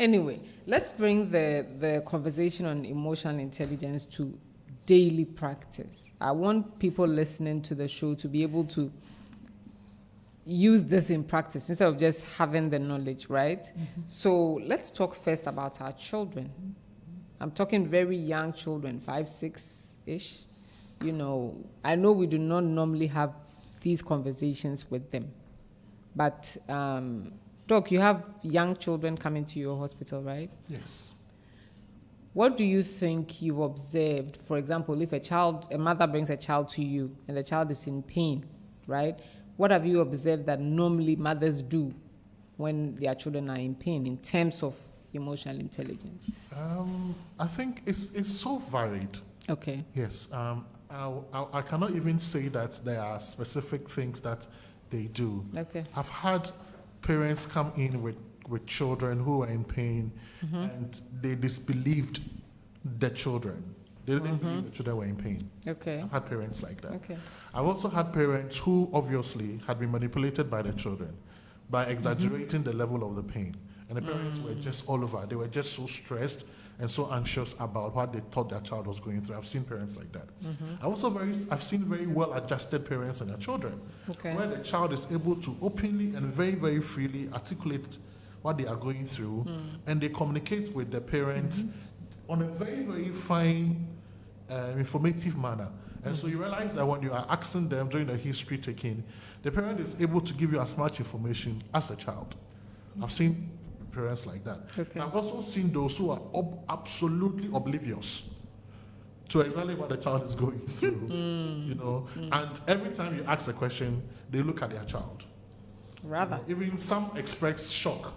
Anyway, let's bring the conversation on emotional intelligence to daily practice. I want people listening to the show to be able to use this in practice instead of just having the knowledge, right? Mm-hmm. So let's talk first about our children. I'm talking very young children, 5, 6-ish. You know, I know we do not normally have these conversations with them. But, Doc, you have young children coming to your hospital, right? Yes. What do you think you've observed? For example, if a mother brings a child to you and the child is in pain, right? What have you observed that normally mothers do when their children are in pain in terms of emotional intelligence? I think it's so varied. Okay. Yes. I cannot even say that there are specific things that they do. Okay. I've had parents come in with children who were in pain, mm-hmm. and they disbelieved the children. They didn't mm-hmm. believe the children were in pain. Okay. I've had parents like that. Okay. I've also had parents who obviously had been manipulated by the children by exaggerating mm-hmm. the level of the pain. And the parents were just all over. They were just so stressed and so anxious about what they thought their child was going through. I've seen parents like that. Mm-hmm. I've seen very well-adjusted parents and their children, okay. where the child is able to openly and very, very freely articulate what they are going through, and they communicate with the parents mm-hmm. on a very, very fine, informative manner. And so you realize that when you are asking them during the history taking, the parent is able to give you as much information as a child. I've seen parents like that. Okay. I've also seen those who are absolutely oblivious to exactly what the child is going through, you know. And every time you ask a question, they look at their child. Rather. You know, even some express shock.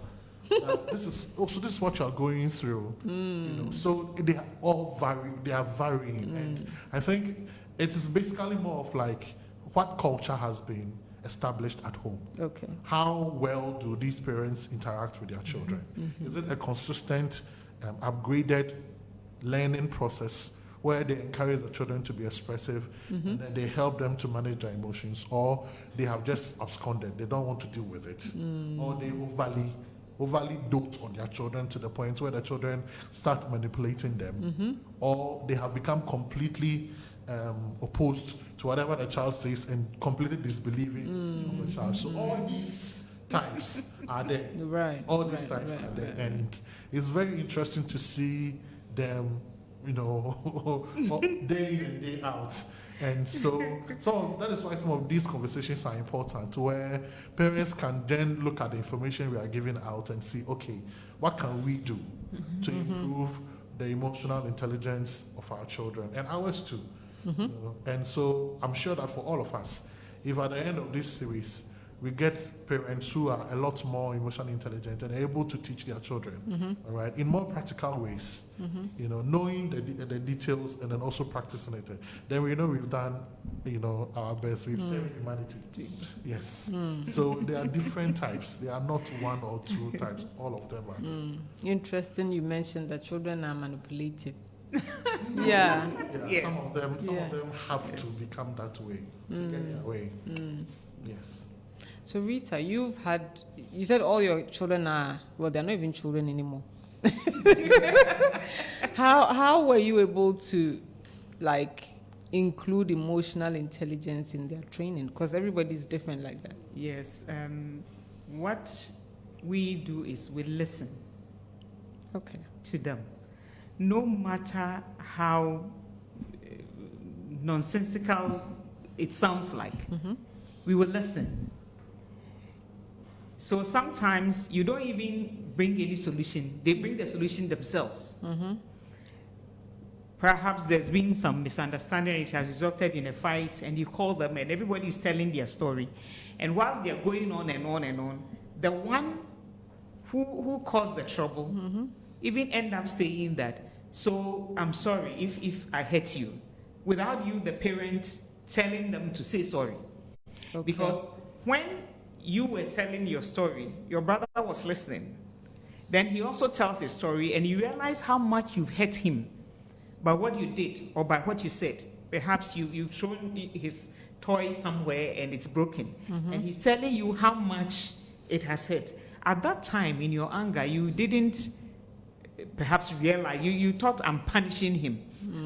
This is what you're going through. You know, so they are all varying. And I think it is basically more of like what culture has been established at home. Okay. How well do these parents interact with their children? Mm-hmm. Is it a consistent, upgraded learning process where they encourage the children to be expressive and then they help them to manage their emotions, or they have just absconded, they don't want to deal with it, or they overly dote on their children to the point where the children start manipulating them, or they have become completely opposed to whatever the child says and completely disbelieving of the child. So all these types are there. Right. All these types are there. And it's very interesting to see them, you know, day in and day out. And so that is why some of these conversations are important, where parents can then look at the information we are giving out and see, okay, what can we do to improve the emotional intelligence of our children and ours too. You know? And so I'm sure that for all of us, if at the end of this series we get parents who are a lot more emotionally intelligent and able to teach their children, all right, in more practical ways, you know, knowing the details and then also practicing it, then we know we've done, you know, our best. We've saved humanity. Yes. So there are different types. There are not one or two types. All of them are. Interesting. You mentioned that children are manipulative. Yeah. Yes. Some of them have to become that way to get their way. Yes. So Rita, you said all your children are, well, they're not even children anymore. How were you able to, like, include emotional intelligence in their training? Because everybody's different like that. Yes. What we do is we listen. Okay. To them. No matter how nonsensical it sounds like, we will listen. So sometimes you don't even bring any solution. They bring the solution themselves. Perhaps there's been some misunderstanding, it has resulted in a fight, and you call them and everybody is telling their story. And whilst they're going on and on and on, the one who caused the trouble even end up saying that, so I'm sorry if I hurt you, without you, the parent, telling them to say sorry. Okay. Because when you were telling your story, your brother was listening. Then he also tells his story, and you realize how much you've hurt him by what you did or by what you said. Perhaps you've shown his toy somewhere and it's broken. And he's telling you how much it has hurt. At that time, in your anger, you didn't perhaps realize, you thought I'm punishing him.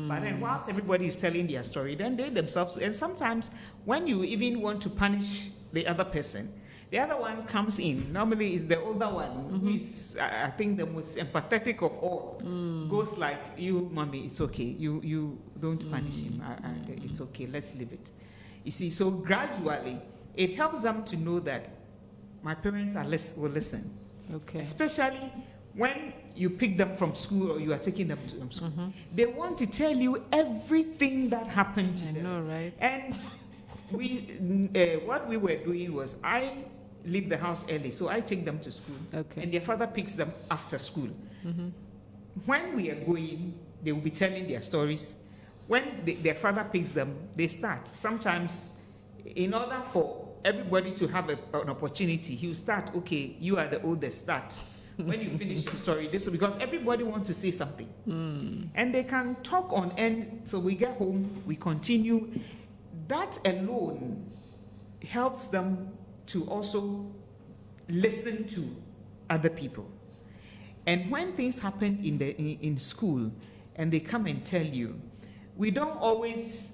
But then whilst everybody is telling their story, then they themselves, and sometimes when you even want to punish the other person, the other one comes in. Normally it's the older one who is, I think, the most empathetic of all. Goes like, you, mommy, it's okay. You don't punish him. It's okay. Let's leave it. You see, so gradually, it helps them to know that my parents will listen. Okay. Especially when you pick them from school or you are taking them to school. They want to tell you everything that happened to them. I know, right? And what we were doing was, I leave the house early, so I take them to school. Okay. And their father picks them after school. When we are going, they will be telling their stories. When their father picks them, they start. Sometimes, in order for everybody to have an opportunity, he will start, okay, you are the oldest, start. When you finish your story, this, because everybody wants to say something. And they can talk on end, so we get home, we continue. That alone helps them to also listen to other people. And when things happen in school and they come and tell you, we don't always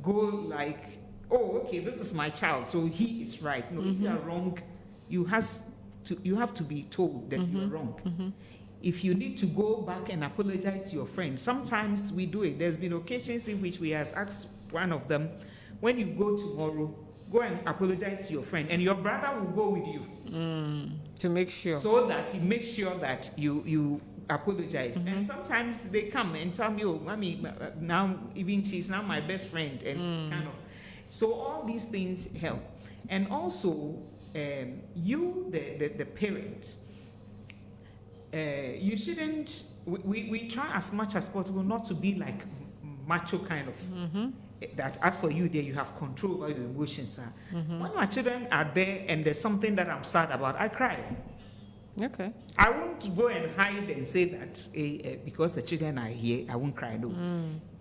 go like, oh, okay, this is my child, so he is right. No, if you are wrong, you have to be told that you are wrong. If you need to go back and apologize to your friend, sometimes we do it. There's been occasions in which we have asked one of them, when you go tomorrow, go and apologize to your friend, and your brother will go with you. To make sure. So that he makes sure that you apologize. And sometimes they come and tell me, oh, mommy, now even she's now my best friend, and kind of. So all these things help. And also, you, the parent, you shouldn't, we try as much as possible not to be like macho kind of, that as for you there, you have control over your emotions. When my children are there and there's something that I'm sad about, I cry. Okay. I won't go and hide and say that because the children are here, I won't cry. No.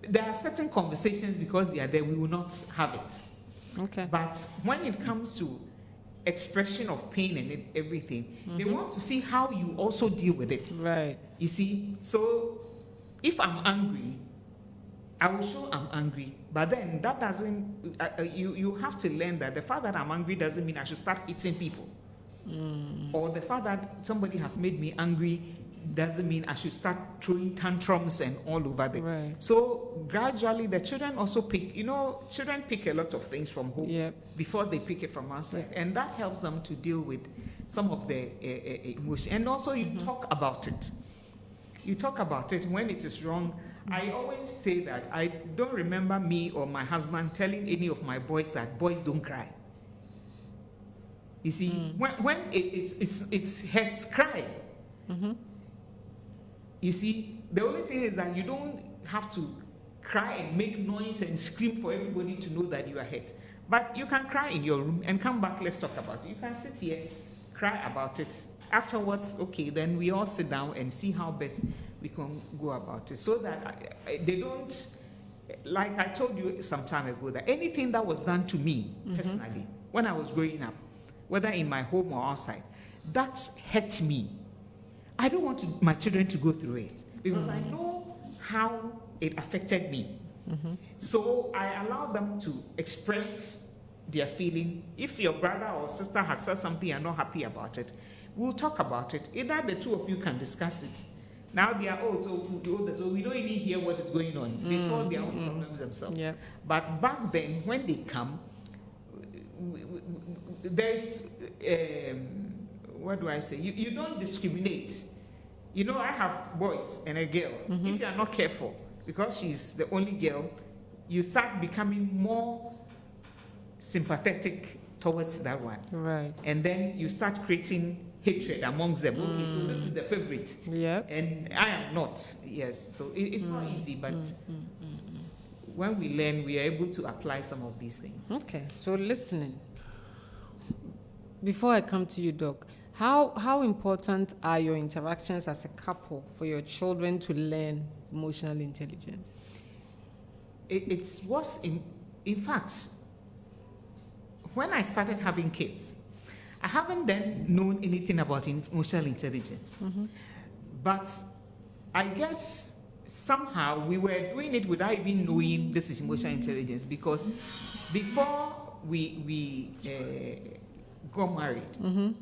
There are certain conversations, because they are there, we will not have it. Okay. But when it comes to expression of pain and everything, they want to see how you also deal with it. Right. You see, so if I'm angry, I will show I'm angry, but then that doesn't, you have to learn that the fact that I'm angry doesn't mean I should start hitting people. Or the fact that somebody has made me angry doesn't mean I should start throwing tantrums and all over them. Right. So gradually the children also pick, children pick a lot of things from home before they pick it from outside. And that helps them to deal with some of the emotion. And also you talk about it. You talk about it when it is wrong. I always say that I don't remember me or my husband telling any of my boys that boys don't cry. You see, when it's heads cry. You see, the only thing is that you don't have to cry and make noise and scream for everybody to know that you are hurt. But you can cry in your room and come back, let's talk about it. You can sit here, cry about it. Afterwards, okay, then we all sit down and see how best we can go about it. So that they don't, like I told you some time ago, that anything that was done to me personally, when I was growing up, whether in my home or outside, that hurts me. I don't want my children to go through it, because I know how it affected me. So I allow them to express their feeling. If your brother or sister has said something you're not happy about it, we'll talk about it. Either the two of you can discuss it. Now they are old, so we don't even hear what is going on. They solve their own problems themselves. But back then, when they come, there's, what do I say? You don't discriminate. I have boys and a girl. If you are not careful, because she's the only girl, you start becoming more sympathetic towards that one. Right. And then you start creating hatred amongst them. Okay, so this is the favorite. And I am not. Yes. So it's not easy, but when we learn, we are able to apply some of these things. Okay. So listening. Before I come to you, Doc, how important are your interactions as a couple for your children to learn emotional intelligence? It's what's in fact, when I started having kids, I haven't then known anything about emotional intelligence. But I guess somehow we were doing it without even knowing this is emotional intelligence, because before we got married,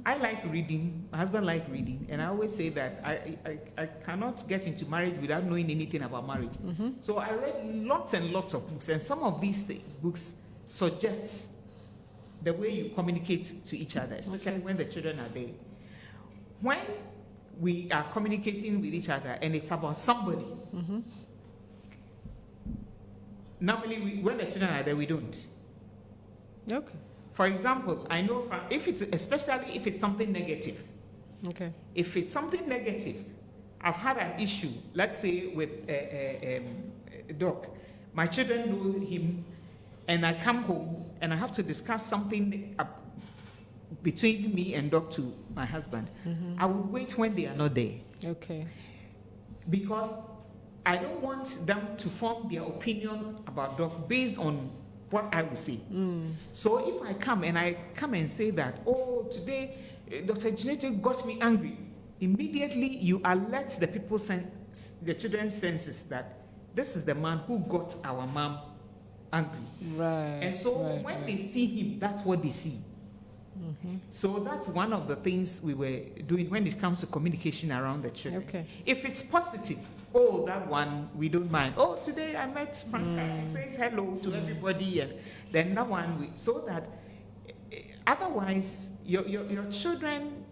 I like reading, my husband liked reading, and I always say that I cannot get into marriage without knowing anything about marriage. So I read lots and lots of books, and some of these books suggest the way you communicate to each other, especially when the children are there. When we are communicating with each other and it's about somebody, normally when the children are there, we don't. Okay. For example, I know especially if it's something negative. Okay. If it's something negative, I've had an issue, let's say with Doc. My children know him, and I come home and I have to discuss something between me and Doc to my husband. I would wait when they are not there. Okay. Because I don't want them to form their opinion about Doc based on what I will say. So if I come and say that, oh, today Dr. Jinete got me angry, immediately you alert the the children's senses that this is the man who got our mom angry. Right. And so when they see him, that's what they see. So that's one of the things we were doing when it comes to communication around the children. Okay. If it's positive, oh, that one, we don't mind. Oh, today I met Franca, she says hello to everybody, and then that one, so that otherwise your children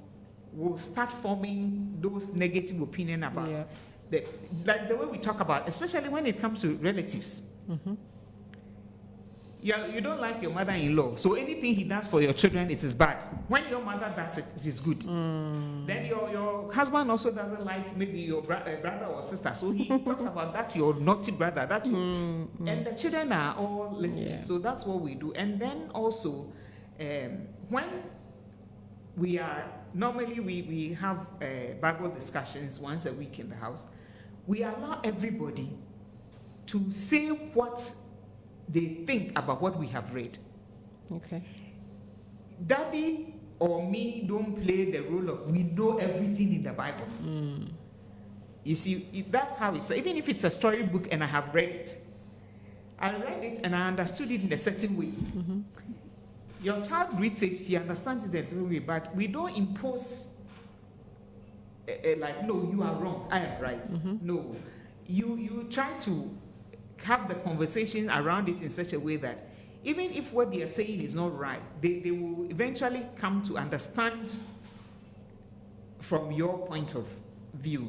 will start forming those negative opinions about like the way we talk about, especially when it comes to relatives. You don't like your mother-in-law, so anything he does for your children, it is bad. When your mother does it, it is good. Then your husband also doesn't like maybe your brother or sister, so he talks about that your naughty brother, that you, and the children are all listening. So that's what we do. And then also, when we are normally we have Bible discussions once a week in the house, we allow everybody to say what they think about what we have read. Okay. Daddy or me don't play the role of we know everything in the Bible. You see, that's how it's. Even if it's a storybook and I have read it, and I understood it in a certain way. Your child reads it, he understands it in a certain way, but we don't impose like, no, you are wrong, I am right. No, you try to have the conversation around it in such a way that even if what they are saying is not right, they will eventually come to understand from your point of view.